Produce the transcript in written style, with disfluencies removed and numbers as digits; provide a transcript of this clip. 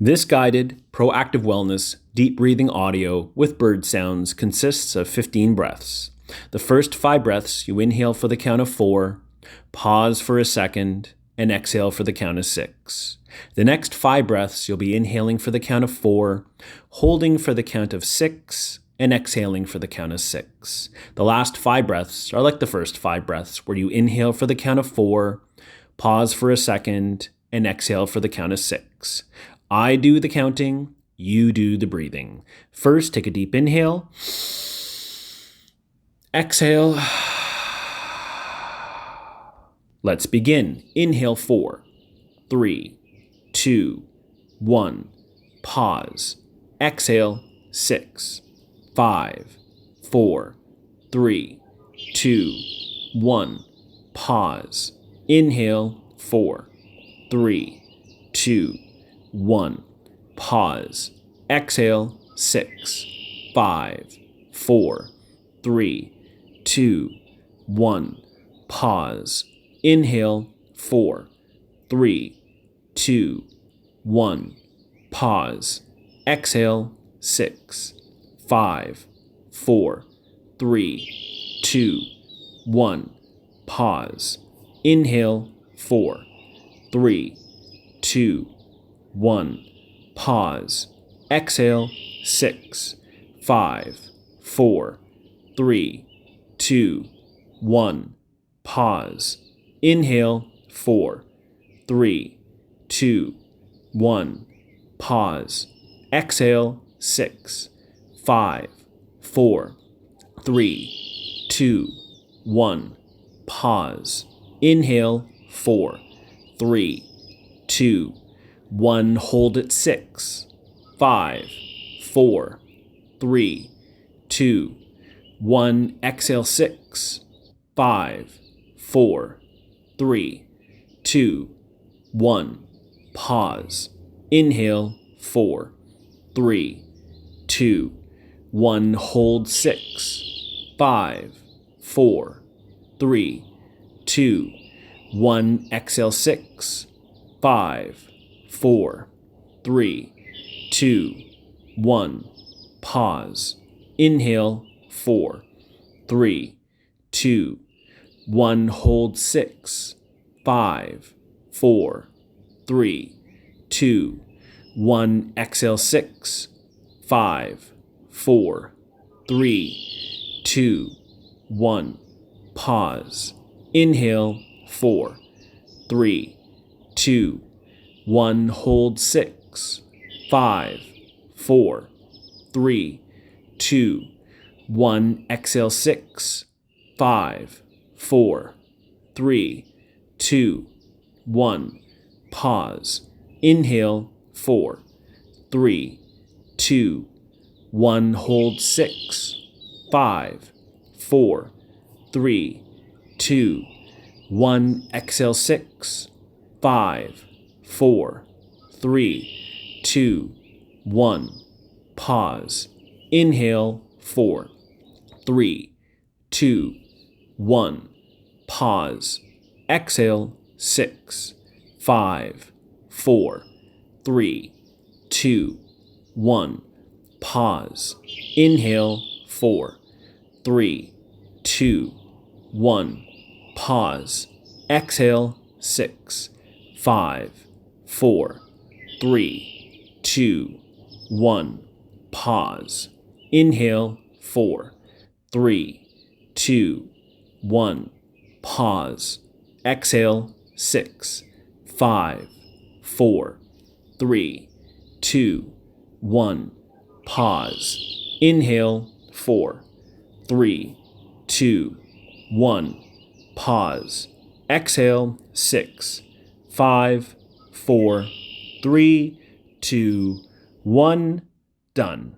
This guided, proactive wellness, deep breathing audio with bird sounds consists of 15 breaths. The first 5 breaths you inhale for the count of 4, pause for a second, and exhale for the count of 6. The next 5 breaths you'll be inhaling for the count of 4, holding for the count of 6, and exhaling for the count of 6. The last 5 breaths are like the first 5 breaths, where you inhale for the count of 4, pause for a second, and exhale for the count of 6. I do the counting, you do the breathing. First, take a deep inhale. Exhale. Let's begin. Inhale 4, 3, 2, 1. Pause. Exhale 6, 5, 4, 3, 2, 1. Pause. Inhale 4, 3, 2, 1. Pause. Exhale 6, 5, 4, 3, 2, 1. Pause. Inhale 4, 3, 2, 1. Pause. Exhale 6, 5, 4, 3, 2, 1. Pause. Inhale 4, 3, 2, 1. Pause. Exhale 6, 5, 4, 3, 2, 1. Pause. Inhale 4, 3, 2, 1. Pause. Exhale 6, 5, 4, 3, 2, 1. Pause. Inhale 4, 3, 2, 1. Hold at 6, 5, 4, 3, 2, 1. Exhale 6, 5, 4, 3, 2, 1. Pause. Inhale 4, 3, 2, 1. Hold 6, 5, 4, 3, 2, 1. Exhale 6, 5, 4, 3, 2, 1. Pause. Inhale 4, 3, 2, 1. Hold 6, 5, 4, 3, 2, 1. Exhale 6, 5, 4, 3, 2, 1. Pause. Inhale 4, 3, 2, 1. Hold 6, 5, 4, 3, 2, 1. Exhale 6, 5, 4, 3, 2, 1. Pause. Inhale 4, 3, 2, 1. Hold 6, 5, 4, 3, 2, 1. Exhale 6, 5, 4, 3, 2, 1. Pause. Inhale 4, 3, 2, 1. Pause. Exhale 6, 5, 4, 3, 2, 1. Pause. Inhale 4, 3, 2, 1. Pause. Exhale 6, 5, 4, 3, 2, 1. Pause. Inhale 4, 3, 2, 1. Pause. Exhale 6, 5, 4, 3, 2, 1. Pause. Inhale 4, 3, 2, 1. Pause. Exhale 6, 5, 4, 3, 2, 1. Done.